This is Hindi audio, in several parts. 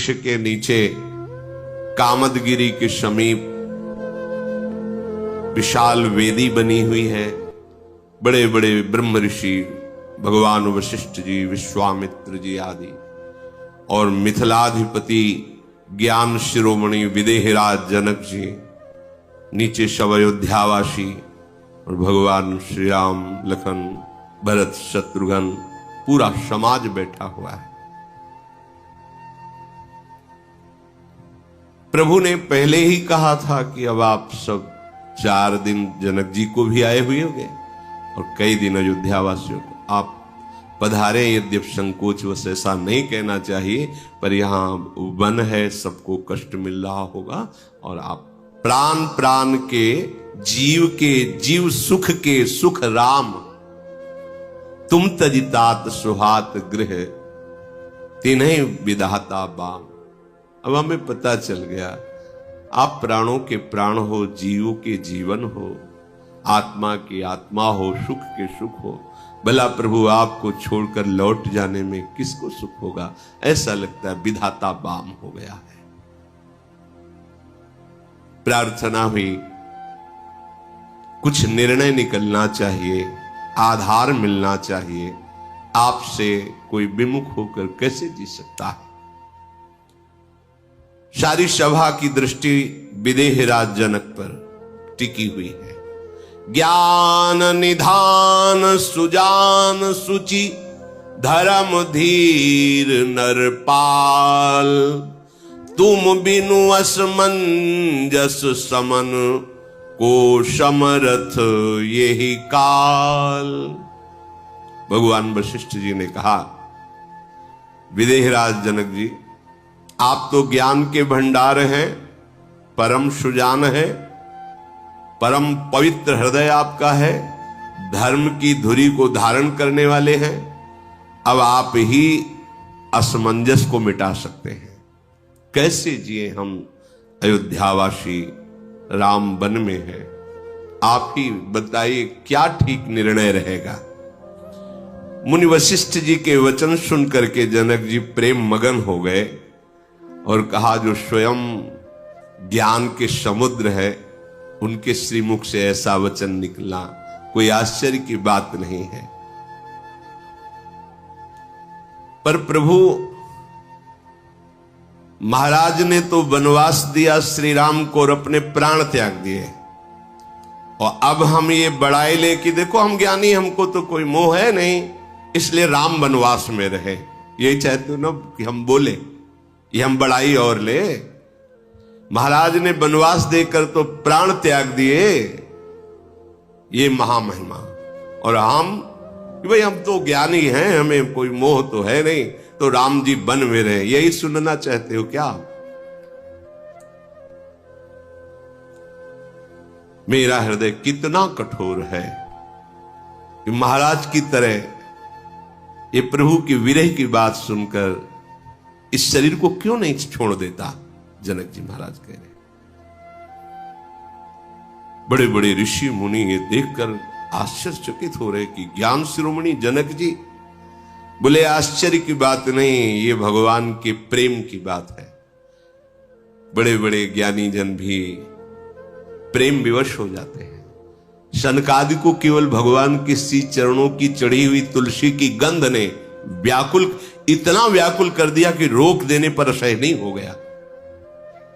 वृक्ष के नीचे कामदगिरी के समीप विशाल वेदी बनी हुई है। बड़े बड़े ब्रह्म ऋषि भगवान वशिष्ठ जी, विश्वामित्र जी आदि और मिथिलाधिपति ज्ञान शिरोमणि विदेहराज जनक जी, नीचे सब अयोध्यावासी और भगवान श्री राम, लखन, भरत, शत्रुघ्न, पूरा समाज बैठा हुआ है। प्रभु ने पहले ही कहा था कि अब आप सब 4 दिन जनक जी को भी आए हुए होंगे और कई दिन अयोध्यावासियों को आप पधारे। यद्यपि संकोच वश ऐसा नहीं कहना चाहिए, पर यहाँ वन है, सबको कष्ट मिल रहा होगा और आप प्राण प्राण के जीव सुख के सुख राम, तुम तजितात सुहात गृह, तिन्हें विधाता बाम। अब हमें पता चल गया आप प्राणों के प्राण हो, जीवों के जीवन हो, आत्मा की आत्मा हो, सुख के सुख हो। भला प्रभु आपको छोड़कर लौट जाने में किसको सुख होगा? ऐसा लगता है विधाता बाम हो गया है। प्रार्थना हुई, कुछ निर्णय निकलना चाहिए, आधार मिलना चाहिए। आपसे कोई विमुख होकर कैसे जी सकता है? सारी सभा की दृष्टि विदेहराज जनक पर टिकी हुई है। ज्ञान निधान सुजान सुचि धर्म धीर नरपाल, तुम बिनु असमंजस समन को समरथ यही काल। भगवान वशिष्ठ जी ने कहा, विदेहराज जनक जी, आप तो ज्ञान के भंडार हैं, परम सुजान है, परम पवित्र हृदय आपका है, धर्म की धुरी को धारण करने वाले हैं। अब आप ही असमंजस को मिटा सकते हैं। कैसे जिए हम अयोध्यावासी, राम वन में है? आप ही बताइए क्या ठीक निर्णय रहेगा। मुनि वशिष्ठ जी के वचन सुन करके जनक जी प्रेम मगन हो गए और कहा, जो स्वयं ज्ञान के समुद्र है, उनके श्रीमुख से ऐसा वचन निकलना कोई आश्चर्य की बात नहीं है। पर प्रभु महाराज ने तो वनवास दिया श्री राम को और अपने प्राण त्याग दिए, और अब हम ये बड़ाई ले कि देखो हम ज्ञानी, हमको तो कोई मोह है नहीं, इसलिए राम वनवास में रहे। यही चाहते हो ना कि हम बोले, ये हम बड़ाई और ले। महाराज ने वनवास देकर तो प्राण त्याग दिए, ये महामहिमा। और हम कि भाई हम तो ज्ञानी हैं, हमें कोई मोह तो है नहीं, तो राम जी वन में रहे। यही सुनना चाहते हो क्या? मेरा हृदय कितना कठोर है कि महाराज की तरह ये प्रभु की विरह की बात सुनकर इस शरीर को क्यों नहीं छोड़ देता। जनक जी महाराज कह रहे, बड़े बड़े ऋषि मुनि ये देखकर आश्चर्यचकित हो रहे कि ज्ञान शिरोमणि जनक जी बोले, आश्चर्य की बात नहीं, ये भगवान के प्रेम की बात है। बड़े बड़े ज्ञानी जन भी प्रेम विवश हो जाते हैं। सनकादि को केवल भगवान के श्री चरणों की चढ़ी हुई तुलसी की गंध ने इतना व्याकुल कर दिया कि रोक देने पर असह्य नहीं हो गया।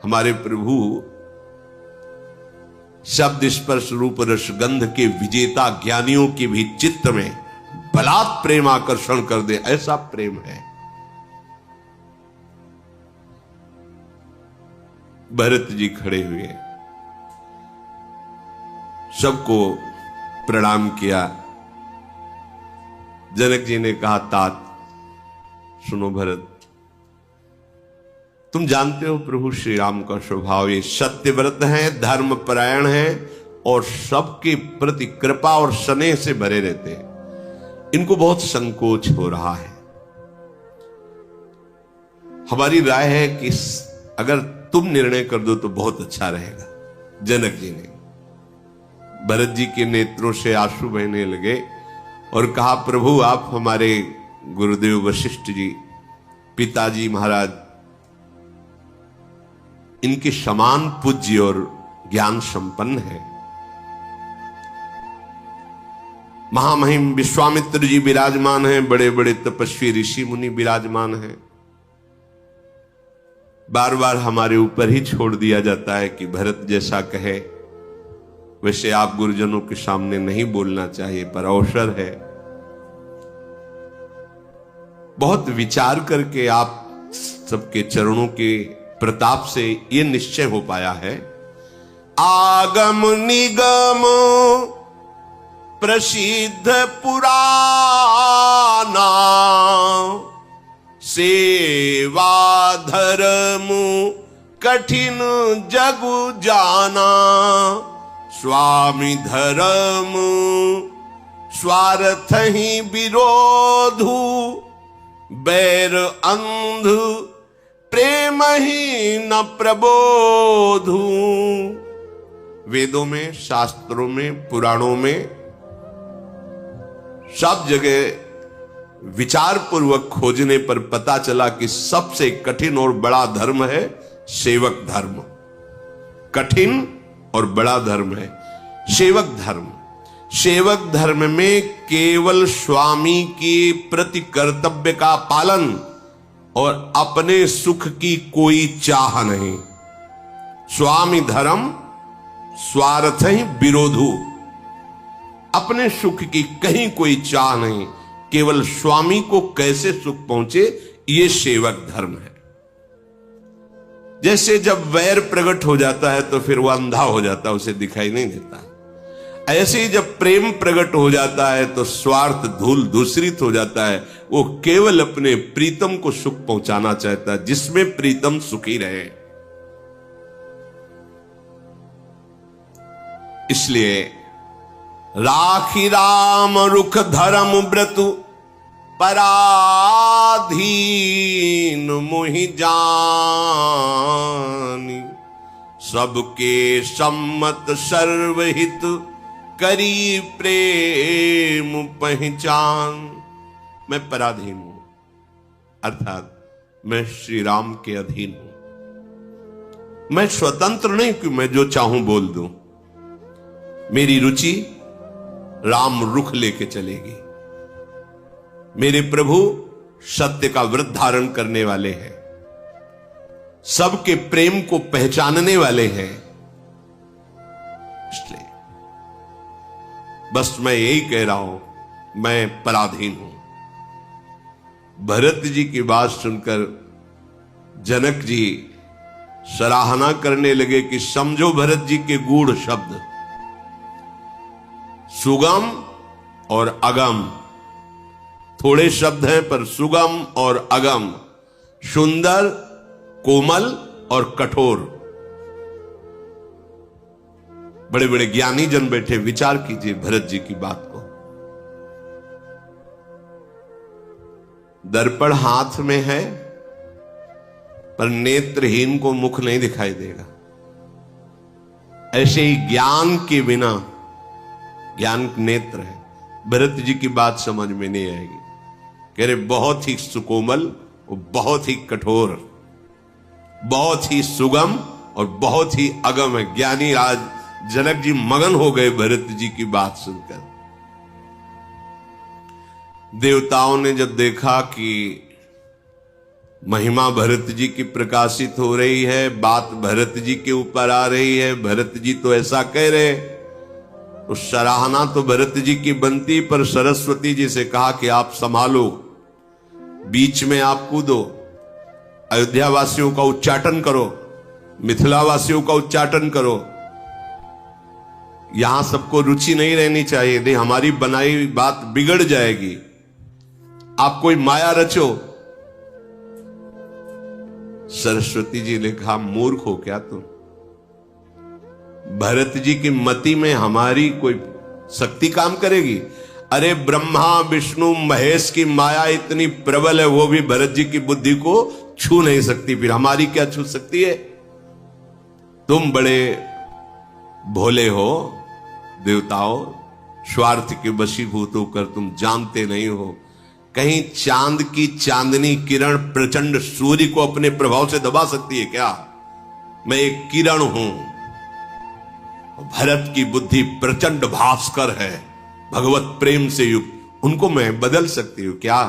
हमारे प्रभु शब्द स्पर्श रूप रस गंध के विजेता ज्ञानियों के भी चित्त में बलात् प्रेम आकर्षण कर दे, ऐसा प्रेम है। भरत जी खड़े हुए, सबको प्रणाम किया। जनक जी ने कहा, तात सुनो भरत, तुम जानते हो प्रभु श्री राम का स्वभाव, ये सत्यव्रत हैं, धर्म परायण हैं और सबके प्रति कृपा और स्नेह से भरे रहते हैं। इनको बहुत संकोच हो रहा है। हमारी राय है कि अगर तुम निर्णय कर दो तो बहुत अच्छा रहेगा। जनक जी ने भरत जी के नेत्रों से आंसू बहने लगे और कहा, प्रभु आप हमारे गुरुदेव वशिष्ठ जी, पिताजी महाराज इनके समान पूज्य और ज्ञान संपन्न है। महामहिम विश्वामित्र जी विराजमान हैं, बड़े बड़े तपस्वी ऋषि मुनि विराजमान हैं। बार बार हमारे ऊपर ही छोड़ दिया जाता है कि भरत जैसा कहे वैसे आप गुरुजनों के सामने नहीं बोलना चाहिए, पर अवसर है। बहुत विचार करके आप सबके चरणों के प्रताप से यह निश्चय हो पाया है। आगम निगम प्रसिद्ध पुराना, सेवा धर्म कठिन जगु जाना, स्वामी धर्म स्वार्थ ही विरोधु, बैर अंध प्रेम ही न प्रबोधु। वेदों में, शास्त्रों में, पुराणों में सब जगह विचार पूर्वक खोजने पर पता चला कि सबसे कठिन और बड़ा धर्म है सेवक धर्म। कठिन और बड़ा धर्म है सेवक धर्म। सेवक धर्म में केवल स्वामी के प्रति कर्तव्य का पालन और अपने सुख की कोई चाह नहीं। स्वामी धर्म स्वार्थ ही विरोधु, अपने सुख की कहीं कोई चाह नहीं, केवल स्वामी को कैसे सुख पहुंचे, ये सेवक धर्म है। जैसे जब वैर प्रकट हो जाता है तो फिर वह अंधा हो जाता है, उसे दिखाई नहीं देता। ऐसे ही जब प्रेम प्रकट हो जाता है तो स्वार्थ धूल दूसरित हो जाता है। वो केवल अपने प्रीतम को सुख पहुंचाना चाहता है, जिसमें प्रीतम सुखी रहे। इसलिए राखी राम रुख धर्म व्रतु, पराधीन मोहि जानी, सबके सम्मत सर्वहित करी प्रेम पहचान। मैं पराधीन हूं, अर्थात मैं श्री राम के अधीन हूं। मैं स्वतंत्र नहीं कि मैं जो चाहूं बोल दूं। मेरी रुचि राम रुख लेके चलेगी। मेरे प्रभु सत्य का व्रत धारण करने वाले हैं, सबके प्रेम को पहचानने वाले हैं। इसलिए बस मैं यही कह रहा हूं, मैं पराधीन हूं। भरत जी की बात सुनकर जनक जी सराहना करने लगे कि समझो भरत जी के गूढ़ शब्द, सुगम और अगम। थोड़े शब्द हैं पर सुगम और अगम, सुंदर, कोमल और कठोर। बड़े बड़े ज्ञानी जन बैठे, विचार कीजिए भरत जी की बात को। दर्पण हाथ में है पर नेत्रहीन को मुख नहीं दिखाई देगा। ऐसे ही ज्ञान के बिना, ज्ञान नेत्र है, भरत जी की बात समझ में नहीं आएगी। कह रहे बहुत ही सुकोमल और बहुत ही कठोर, बहुत ही सुगम और बहुत ही अगम है। ज्ञानी आज जनक जी मगन हो गए भरत जी की बात सुनकर। देवताओं ने जब देखा कि महिमा भरत जी की प्रकाशित हो रही है, बात भरत जी के ऊपर आ रही है, भरत जी तो ऐसा कह रहे, तो सराहना तो भरत जी की बनती, पर सरस्वती जी से कहा कि आप संभालो, बीच में आप कूदो, अयोध्या वासियों का उच्चाटन करो, मिथिला वासियों का उच्चाटन करो। यहां सबको रुचि नहीं रहनी चाहिए, नहीं हमारी बनाई बात बिगड़ जाएगी। आप कोई माया रचो। सरस्वती जी ने कहा मूर्ख हो क्या तुम? भरत जी की मति में हमारी कोई शक्ति काम करेगी? अरे ब्रह्मा विष्णु महेश की माया इतनी प्रबल है, वो भी भरत जी की बुद्धि को छू नहीं सकती, फिर हमारी क्या छू सकती है? तुम बड़े भोले हो देवताओं, स्वार्थ के वशीभूत होकर तुम जानते नहीं हो, कहीं चांद की चांदनी किरण प्रचंड सूर्य को अपने प्रभाव से दबा सकती है क्या? मैं एक किरण हूं। भरत की बुद्धि प्रचंड भास्कर है, भगवत प्रेम से युक्त, उनको मैं बदल सकती हूं क्या?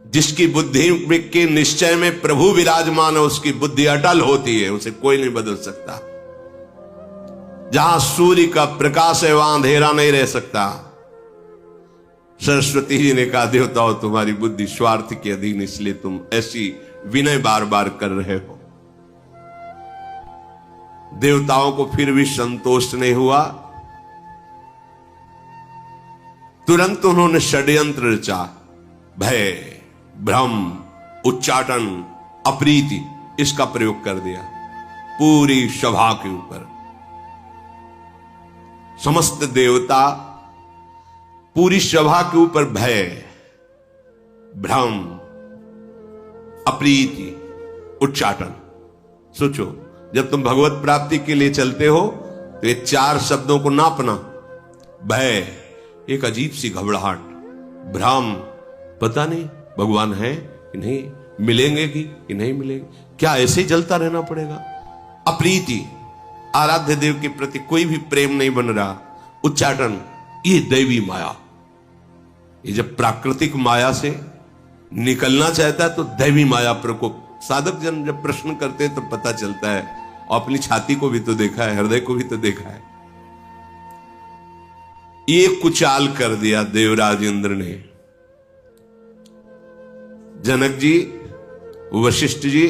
जिसकी बुद्धि के निश्चय में प्रभु विराजमान है, उसकी बुद्धि अटल होती है, उसे कोई नहीं बदल सकता। जहां सूर्य का प्रकाश है वहां अंधेरा नहीं रह सकता। सरस्वती जी ने कहा, देवताओं तुम्हारी बुद्धि स्वार्थ के अधीन, इसलिए तुम ऐसी विनय बार बार कर रहे हो। देवताओं को फिर भी संतोष नहीं हुआ। तुरंत उन्होंने षड्यंत्र रचा, भय, भ्रम, उच्चाटन, अप्रीति, इसका प्रयोग कर दिया पूरी सभा के ऊपर। समस्त देवता पूरी सभा के ऊपर भय, भ्रम, अप्रीति, उच्चाटन। सोचो, जब तुम भगवत प्राप्ति के लिए चलते हो तो ये 4 शब्दों को नापना। भय, एक अजीब सी घबराहट, भ्रम, पता नहीं भगवान है कि नहीं, मिलेंगे कि नहीं मिलेंगे, क्या ऐसे ही जलता रहना पड़ेगा। अप्रीति, आराध्य देव के प्रति कोई भी प्रेम नहीं बन रहा। उच्चाटन, ये दैवी माया। ये जब प्राकृतिक माया से निकलना चाहता है तो दैवी माया प्रकोप। साधक जन जब प्रश्न करते हैं तो पता चलता है, और अपनी छाती को भी तो देखा है, हृदय को भी तो देखा है। ये कुचाल कर दिया देवराज इंद्र ने। जनक जी, वशिष्ठ जी,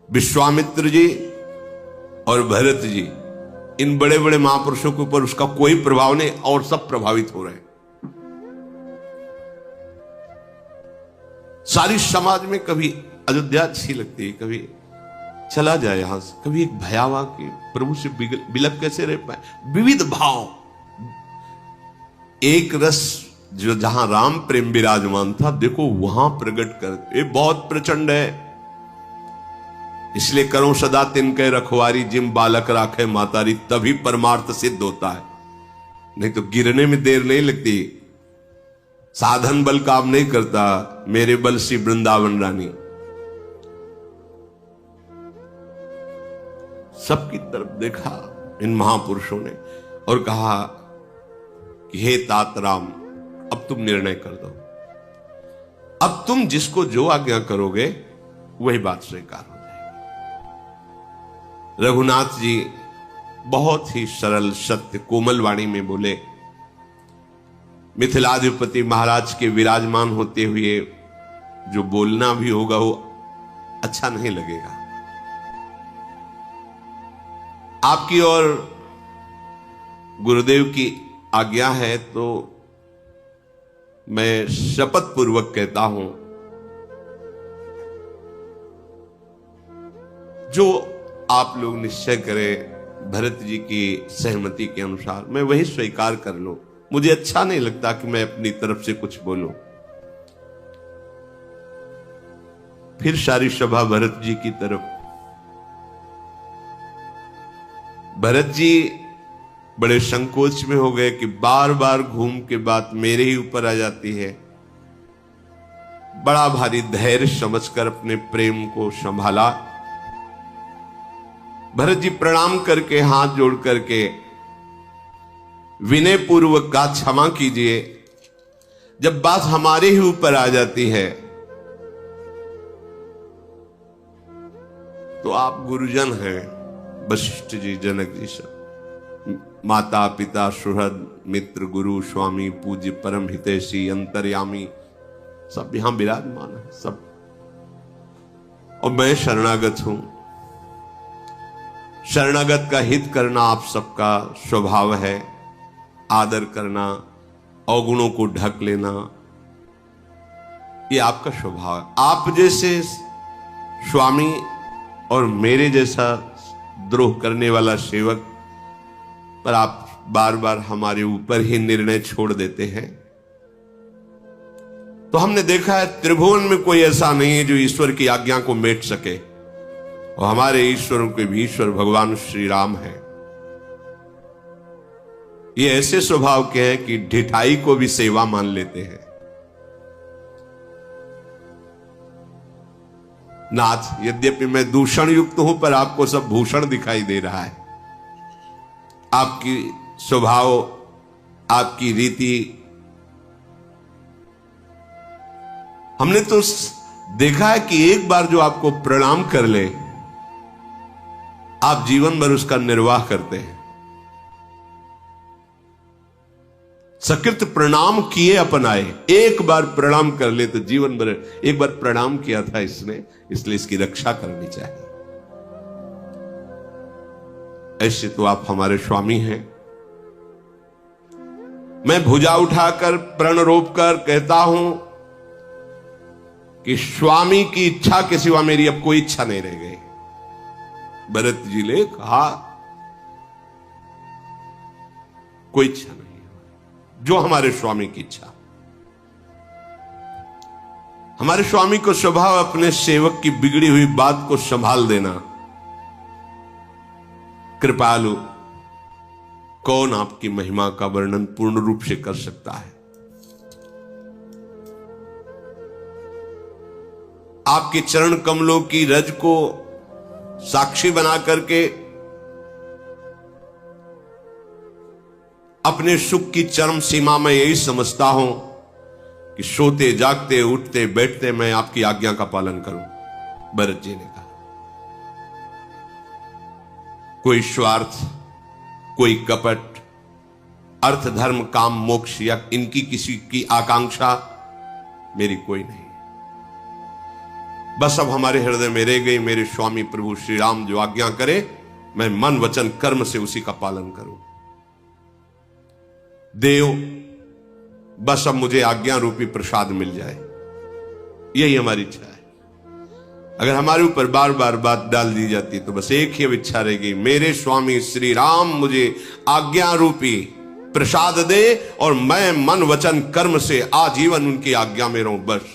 विश्वामित्र जी और भरत जी, इन बड़े बड़े महापुरुषों के ऊपर उसका कोई प्रभाव नहीं, और सब प्रभावित हो रहे हैं। सारी समाज में कभी अयोध्या अच्छी लगती है, कभी चला जाए यहां से, कभी एक भयावह कि प्रभु से बिलक कैसे रह पाए। विविध भाव, एक रस जो जहां राम प्रेम विराजमान था, देखो वहां प्रकट कर, ये बहुत प्रचंड है। इसलिए करो सदा तिनके रखवारी, जिम बालक राखे मातारी, तभी परमार्थ सिद्ध होता है। नहीं तो गिरने में देर नहीं लगती। साधन बल काम नहीं करता, मेरे बल सी वृंदावन रानी। सबकी तरफ देखा इन महापुरुषों ने और कहा कि हे तात राम, अब तुम निर्णय कर दो। अब तुम जिसको जो आज्ञा करोगे वही बात स्वीकार हो जाएगी। रघुनाथ जी बहुत ही सरल, सत्य, कोमल वाणी में बोले, मिथिलाधिपति महाराज के विराजमान होते हुए जो बोलना भी होगा वो अच्छा नहीं लगेगा। आपकी और गुरुदेव की आज्ञा है तो मैं शपथ पूर्वक कहता हूं, जो आप लोग निश्चय करें भरत जी की सहमति के अनुसार, मैं वही स्वीकार कर लूं। मुझे अच्छा नहीं लगता कि मैं अपनी तरफ से कुछ बोलूं। फिर सारी सभा भरत जी की तरफ। भरत जी बड़े संकोच में हो गए कि बार बार घूम के बात मेरे ही ऊपर आ जाती है। बड़ा भारी धैर्य समझकर अपने प्रेम को संभाला। भरत जी प्रणाम करके, हाथ जोड़ करके विनय पूर्वक का क्षमा कीजिए, जब बात हमारे ही ऊपर आ जाती है तो आप गुरुजन हैं, वशिष्ठ जी, जनक जी, सब माता पिता सुहृद मित्र गुरु स्वामी पूज्य परम हितैषी अंतर्यामी सब यहां विराजमान है सब। और मैं शरणागत हूं। शरणागत का हित करना आप सबका स्वभाव है, आदर करना, अवगुणों को ढक लेना, ये आपका स्वभाव है। आप जैसे स्वामी और मेरे जैसा द्रोह करने वाला सेवक पर आप बार बार हमारे ऊपर ही निर्णय छोड़ देते हैं। तो हमने देखा है त्रिभुवन में कोई ऐसा नहीं है जो ईश्वर की आज्ञा को मेट सके, और हमारे ईश्वरों के भी ईश्वर भगवान श्री राम है। ये ऐसे स्वभाव के हैं कि ढिठाई को भी सेवा मान लेते हैं। नाथ, यद्यपि मैं दूषण युक्त हूं पर आपको सब भूषण दिखाई दे रहा है। आपकी स्वभाव, आपकी रीति, हमने तो देखा है कि एक बार जो आपको प्रणाम कर ले, आप जीवन भर उसका निर्वाह करते हैं। सकृत प्रणाम किए अपनाए, एक बार प्रणाम कर ले तो जीवन भर। एक बार प्रणाम किया था इसने, इसलिए इसकी रक्षा करनी चाहिए। ऐसे तो आप हमारे स्वामी हैं। मैं भुजा उठाकर प्रण रोप कर कहता हूं कि स्वामी की इच्छा के सिवा मेरी अब कोई इच्छा नहीं रह गई। भरत जी ने कहा कोई इच्छा नहीं, जो हमारे स्वामी की इच्छा। हमारे स्वामी को स्वभाव अपने सेवक की बिगड़ी हुई बात को संभाल देना। कृपालु, कौन आपकी महिमा का वर्णन पूर्ण रूप से कर सकता है। आपके चरण कमलों की रज को साक्षी बना करके अपने सुख की चरम सीमा में यही समझता हूं कि सोते जागते उठते बैठते मैं आपकी आज्ञा का पालन करूं। भरत जी ने कहा, कोई स्वार्थ, कोई कपट, अर्थ धर्म काम मोक्ष या इनकी किसी की आकांक्षा मेरी कोई नहीं। बस अब हमारे हृदय में रह गई मेरे स्वामी प्रभु श्री राम जो आज्ञा करे, मैं मन वचन कर्म से उसी का पालन करूं। देव, बस अब मुझे आज्ञा रूपी प्रसाद मिल जाए, यही हमारी इच्छा है। अगर हमारे ऊपर बार बार बात डाल दी जाती तो बस एक ही इच्छा रहेगी, मेरे स्वामी श्री राम मुझे आज्ञा रूपी प्रसाद दे और मैं मन वचन कर्म से आजीवन उनकी आज्ञा में रहूं। बस